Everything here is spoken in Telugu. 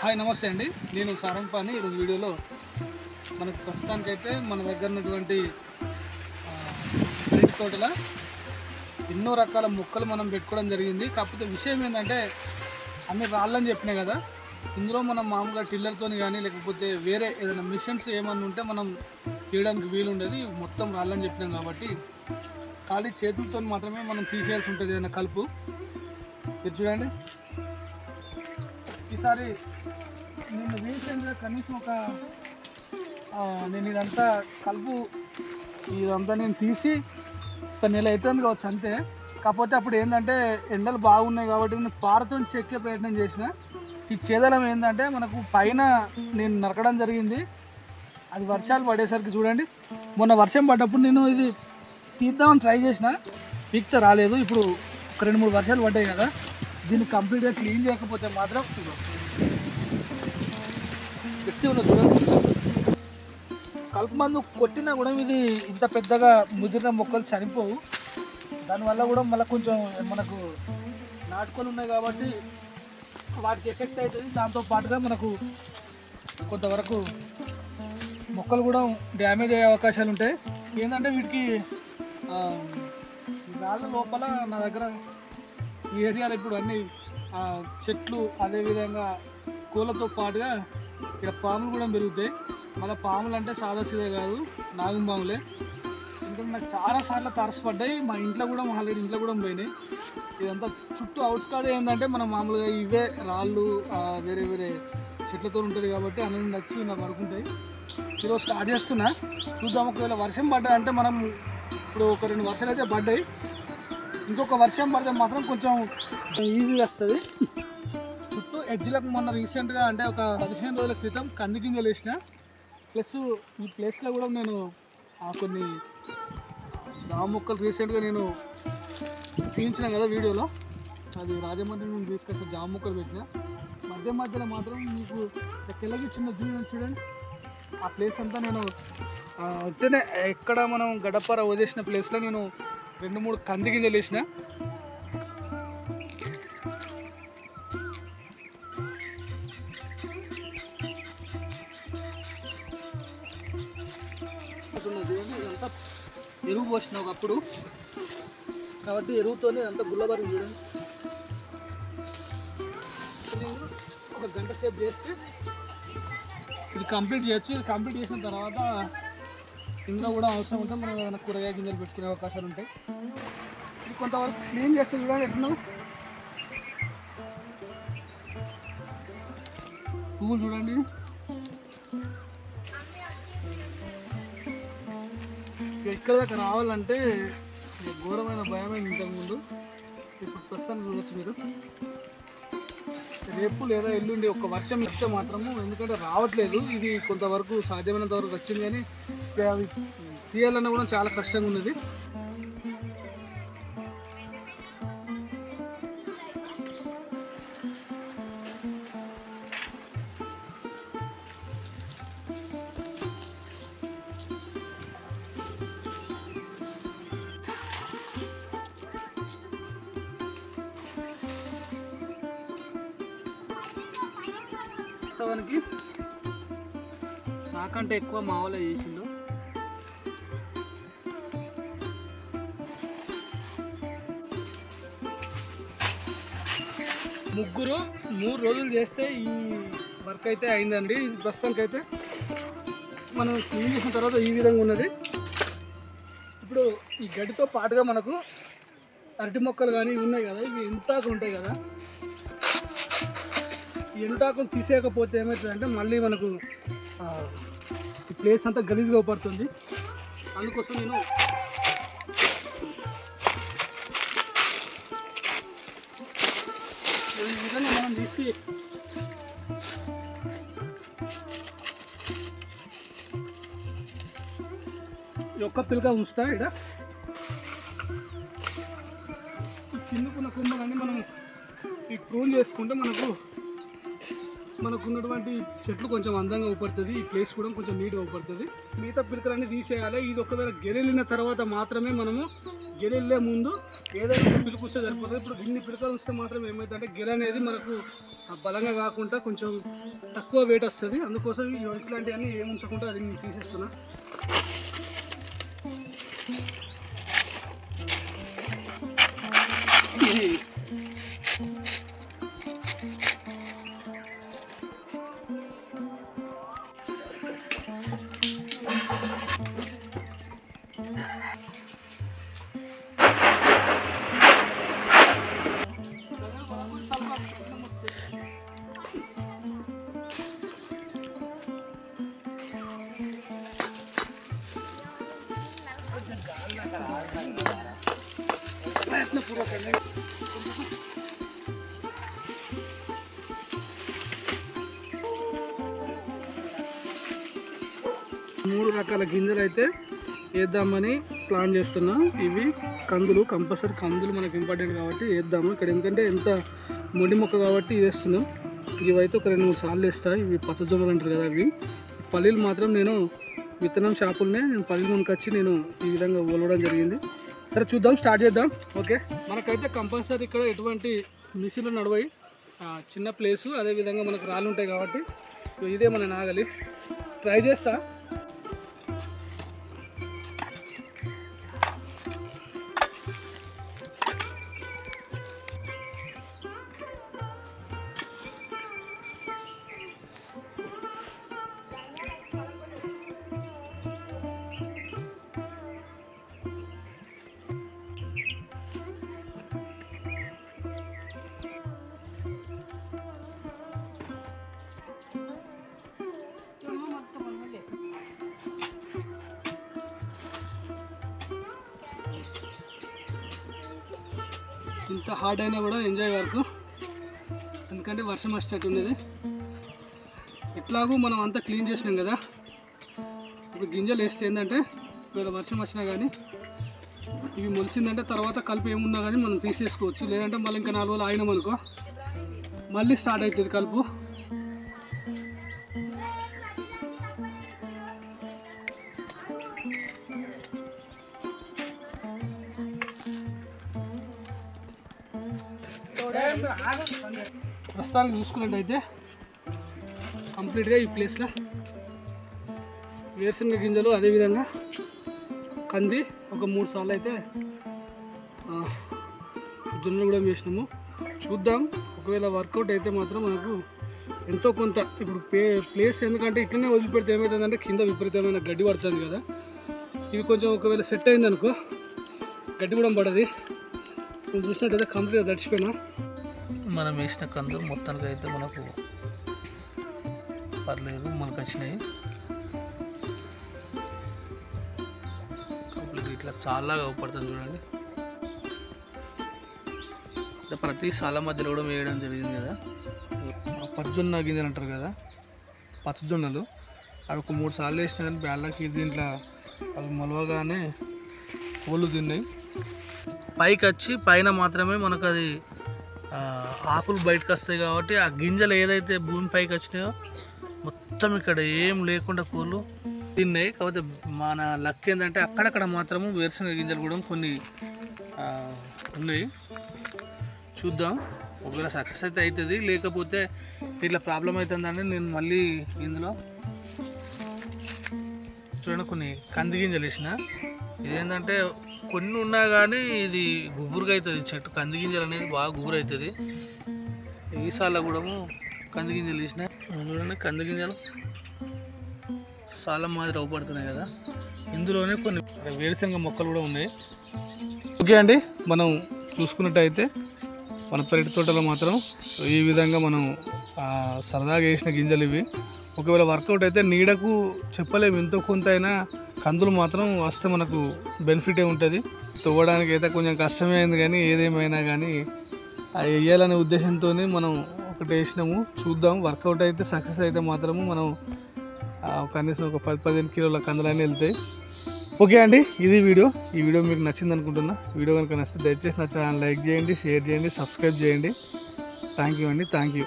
హాయ్ నమస్తే అండి. నేను సారంపాని. ఈరోజు వీడియోలో మనకు ప్రస్తుతానికైతే మన దగ్గర ఉన్నటువంటి పెరటి తోటల ఎన్నో రకాల మొక్కలు మనం పెట్టుకోవడం జరిగింది. కాకపోతే విషయం ఏంటంటే అన్ని రాళ్ళని చెప్పినాయి కదా, ఇందులో మనం మామూలుగా టిల్లర్తో కానీ లేకపోతే వేరే ఏదైనా మిషన్స్ ఏమన్నా ఉంటే మనం తీయడానికి వీలు ఉండేది. మొత్తం రాళ్ళని చెప్పినాం కాబట్టి ఖాళీ చేతులతో మాత్రమే మనం తీసేయాల్సి ఉంటుంది. ఏదైనా కలుపు ఇది చూడండి. ఈసారి నేను రీసెంట్గా కనీసం నేను ఇదంతా కలుపు ఇదంతా నేను తీసి ఒక నెల అవుతుంది కావచ్చు అంతే. కాకపోతే అప్పుడు ఏంటంటే ఎండలు బాగున్నాయి కాబట్టి నేను పారతో చెక్కే ప్రయత్నం చేసిన. ఈ చేదలం ఏంటంటే మనకు పైన నేను నరకడం జరిగింది. అది వర్షాలు పడేసరికి చూడండి, మొన్న వర్షం పడ్డప్పుడు నేను ఇది తీద్దామని ట్రై చేసిన, పీక్తే రాలేదు. ఇప్పుడు ఒక 2-3 వర్షాలు పడ్డాయి కదా, దీన్ని కంప్లీట్గా క్లీన్ చేయకపోతే మాత్రం గట్టి ఉన్న చూడండి. కలుపు మందు కొట్టినా కూడా ఇది ఇంత పెద్దగా ముదిరిన మొక్కలు చనిపోవు. దానివల్ల కూడా మళ్ళీ కొంచెం మనకు నాటుకొని ఉన్నాయి కాబట్టి వాటికి ఎఫెక్ట్ అవుతుంది. దాంతో పాటుగా మనకు కొంతవరకు మొక్కలు కూడా డ్యామేజ్ అయ్యే అవకాశాలు ఉంటాయి. ఏంటంటే వీటికి రాళ్ళ లోపల నా దగ్గర ఈ ఏరియాలో ఇప్పుడు అన్ని చెట్లు, అదేవిధంగా కోళ్ళతో పాటుగా ఇక్కడ పాములు కూడా పెరుగుతాయి. మళ్ళీ పాములు అంటే సాదా సీదా కాదు, నాగం పాములే. ఎందుకంటే నాకు చాలాసార్లు తరసపడ్డాయి. మా ఇంట్లో కూడా ఆల్రెడీ ఇంట్లో కూడా పోయినాయి. ఇదంతా చుట్టూ అవుట్స్కాడ్ ఏంటంటే మనం మామూలుగా ఇవే రాళ్ళు వేరే వేరే చెట్లతో ఉంటుంది కాబట్టి అన్నీ నచ్చి నాకు పడుకుంటాయి. ఈరోజు స్టార్ట్ చేస్తున్నా, చూద్దాం. ఒకవేళ వర్షం పడ్డా అంటే మనం ఇప్పుడు ఒక 2 వర్షాలు అయితే పడ్డాయి, ఇంకొక వర్షం పడితే మాత్రం కొంచెం ఈజీగా వస్తుంది. చుట్టూ ఎడ్జ్లకు మొన్న రీసెంట్గా అంటే ఒక 15 రోజుల క్రితం కంది గింజలు వేసిన. ప్లస్ ఈ ప్లేస్లో కూడా నేను కొన్ని జామ మొక్కలు రీసెంట్గా నేను తీయించిన కదా వీడియోలో, అది రాజమండ్రి నుంచి తీసుకొచ్చిన జామ మొక్కలు పెట్టిన. మధ్య మధ్యలో మాత్రం మీకు ఎక్కడికి చిన్న జూన్ చూడండి. ఆ ప్లేస్ అంతా నేను అంటేనే ఎక్కడ మనం గడపర వదిలేసిన ప్లేస్లో నేను 2-3 కంది గింజలు వేసిన. ఇదంతా ఎరువు పోసిన ఒకప్పుడు కాబట్టి ఎరువుతోనే అంతా గుల్లబారి చూడండి. ఒక గంట సేపు చేస్తే ఇది కంప్లీట్ చేయొచ్చు. ఇది కంప్లీట్ చేసిన తర్వాత ఇందులో కూడా అవసరం ఉంటే మనం ఏదైనా కూరగాయ గింజలు పెట్టుకునే అవకాశాలు ఉంటాయి. ఇది కొంతవరకు క్లీన్ చేస్తే చూడండి ఎట్లా పువ్వులు చూడండి. ఎక్కడ దాకా రావాలంటే ఘోరమైన భయమైంది ఇంతకుముందు. ఇప్పుడు ప్రస్తుతానికి చూడొచ్చు మీరు. రేపు లేదా ఎల్లుండి ఒక వర్షం ఇస్తే మాత్రము, ఎందుకంటే రావట్లేదు. ఇది కొంతవరకు సాధ్యమైనంత వరకు వచ్చింది కానీ అవి తీయాలన్నా కూడా చాలా కష్టంగా ఉన్నది. వాస్తవానికి నాకంటే ఎక్కువ మా వాళ్ళు చేసిండు. ముగ్గురు 3 రోజులు చేస్తే ఈ వర్క్ అయితే అయిందండి. ఇది ప్రస్తుతానికి అయితే మనం క్లీన్ చేసిన తర్వాత ఈ విధంగా ఉన్నది. ఇప్పుడు ఈ గడ్డితో పాటుగా మనకు అరటి మొక్కలు కానీ ఉన్నాయి కదా, ఇవి ఎంటాకులు ఉంటాయి కదా, ఈ ఎంటాకులు తీసేయకపోతే ఏమవుతుందంటే మళ్ళీ మనకు ఈ ప్లేస్ అంతా గలీజ్గా పడుతుంది. అందుకోసం నేను ఈ విధంగా మనం తీసి ఒక్క పిల్లగా ఉంచుతా. ఇక్కడ ఈ కిందకున్న కొమ్మలన్నీ మనం ఈ ప్రూన్ చేసుకుంటే మనకున్నటువంటి చెట్లు కొంచెం అందంగా ఊపడుతుంది. ఈ ప్లేస్ కూడా కొంచెం నీట్గా ఊపడుతుంది. మిగతా పిలకలన్నీ తీసేయాలి. ఇది ఒకవేళ గెలెళ్ళిన తర్వాత మాత్రమే మనము గెలెళ్ళే ముందు ఏదైనా పిలుపు వస్తే సరిపోతుంది. ఇప్పుడు ఇన్ని పిలకలు వస్తే మాత్రం ఏమవుతుందంటే గెల అనేది మనకు బలంగా కాకుండా కొంచెం తక్కువ వెయిట్ వస్తుంది. అందుకోసం ఈ ఇట్లాంటివన్నీ ఏమి ఉంచకుండా అది నేను తీసేస్తున్నా. ప్రయత్నపూర్వకంగా 3 రకాల గింజలు అయితే వేద్దామని ప్లాన్ చేస్తున్నా. ఇవి కందులు, కంపల్సరీ కందులు మనకు ఇంపార్టెంట్ కాబట్టి వేద్దాము. ఇక్కడ ఎందుకంటే ఎంత మొండి మొక్క కాబట్టి ఇది వేస్తున్నాం. ఇవైతే ఒక 2-3 సార్లు వేస్తాయి. ఇవి పచ్చజొన్నలు అంటారు కదా, అవి పల్లీలు మాత్రం నేను విత్తనం షాపులనే పల్లీలు కొనుకొచ్చి నేను ఈ విధంగా ఓలవడం జరిగింది. సరే చూద్దాం, స్టార్ట్ చేద్దాం. ఓకే, మనకైతే కంపల్సరీ ఇక్కడ ఎటువంటి మిషన్లు నడవాయి, చిన్న ప్లేసు, అదేవిధంగా మనకు రాళ్ళు ఉంటాయి కాబట్టి ఇదే మన నాగలి. ట్రై చేస్తా. ఇంత హార్డ్ అయినా కూడా ఎంజాయ్ వరకు, ఎందుకంటే వర్షం వచ్చేటట్టు ఉండేది. ఎట్లాగూ మనం అంతా క్లీన్ చేసినాం కదా. ఇప్పుడు గింజలు వేస్తే ఏంటంటే ఇక్కడ వర్షం వచ్చినా కానీ ఇవి మొలిసిందంటే తర్వాత కలుపు ఏమున్నా కానీ మనం తీసేసుకోవచ్చు. లేదంటే మళ్ళీ ఇంకా 4 రోజులు ఆగినాం అనుకో మళ్ళీ స్టార్ట్ అవుతుంది కలుపు. ప్రస్తుతానికి చూసుకున్నట్టయితే కంప్లీట్గా ఈ ప్లేస్లో వేరుశనగ గింజలు, అదేవిధంగా కంది ఒక 3 సార్లు అయితే జొన్నలు కూడా వేసినాము. చూద్దాం, ఒకవేళ వర్కౌట్ అయితే మాత్రం మనకు ఎంతో కొంత ఇప్పుడు ప్లేస్, ఎందుకంటే ఇట్లనే వదిలిపెడితే ఏమవుతుందంటే కింద విపరీతమైన గడ్డి పడుతుంది కదా. ఇది కొంచెం ఒకవేళ సెట్ అయిందనుకో గడ్డి కూడా పడది. నేను చూసినట్టయితే కంప్లీట్గా తడిచిపోయినా. మనం వేసిన కందులు మొత్తానికి అయితే మనకు పర్లేదు, మనకు వచ్చినాయి. కంప్లీట్ ఇట్లా చాలా ఉపడుతుంది చూడండి. ప్రతి సాల మధ్యలో కూడా వేయడం జరిగింది కదా. పచ్చజొన్న గింజలు అంటారు కదా, పచ్చజొన్నలు, అవి ఒక 3 సార్లు వేసినా కానీ బ్యాళ్ళకి దీంట్లో అవి మొలవగానే కోళ్ళు తిన్నాయి. పైకి వచ్చి పైన మాత్రమే మనకు అది ఆకులు బయటకు వస్తాయి కాబట్టి ఆ గింజలు ఏదైతే భూమి పైకి వచ్చినాయో మొత్తం ఇక్కడ ఏం లేకుండా కోళ్ళు తిన్నాయి. కాకపోతే మన లక్ ఏంటంటే అక్కడక్కడ మాత్రము వేరుశనగ గింజలు కూడా కొన్ని ఉన్నాయి. చూద్దాం, ఒకవేళ సక్సెస్ అయితే అవుతుంది, లేకపోతే ఇట్లా ప్రాబ్లం అవుతుందని నేను మళ్ళీ ఇందులో చూడండి కొన్ని కంది గింజలు వేసిన. ఇదేంటంటే కొన్ని ఉన్నా కానీ ఇది గుబురుగా అవుతుంది చెట్టు. కంది గింజలు అనేది బాగా గుబురు అవుతుంది. ఈసార్లు కూడా కంది గింజలు వేసిన. చూడండి కంది గింజలు సాల మాదిరి అవపడుతున్నాయి కదా. ఇందులోనే కొన్ని వేరుశనగ మొక్కలు కూడా ఉన్నాయి. ఓకే అండి, మనం చూసుకున్నట్టయితే మన పెరటి తోటలో మాత్రం ఈ విధంగా మనం సరదాగా వేసిన గింజలు ఇవి. ఒకవేళ వర్కౌట్ అయితే నీడకు చెప్పలేము, ఎంతో కొంత అయినా కందులు మాత్రం వస్తే మనకు బెనిఫిటే ఉంటుంది. తవ్వడానికి అయితే కొంచెం కష్టమే అయింది, కానీ ఏదేమైనా కానీ అవి వేయాలనే ఉద్దేశంతో మనం ఒకటి వేసినాము. చూద్దాం, వర్కౌట్ అయితే సక్సెస్ అయితే మాత్రము మనం కనీసం ఒక 10-15 కిలోల కందులన్నీ వెళ్తాయి. ఓకే అండి, ఇది వీడియో. ఈ వీడియో మీకు నచ్చింది అనుకుంటున్నా. వీడియో కనుక నచ్చితే దయచేసి నా ఛానల్ లైక్ చేయండి, షేర్ చేయండి, సబ్స్క్రైబ్ చేయండి. థ్యాంక్ యూ అండి, థ్యాంక్ యూ.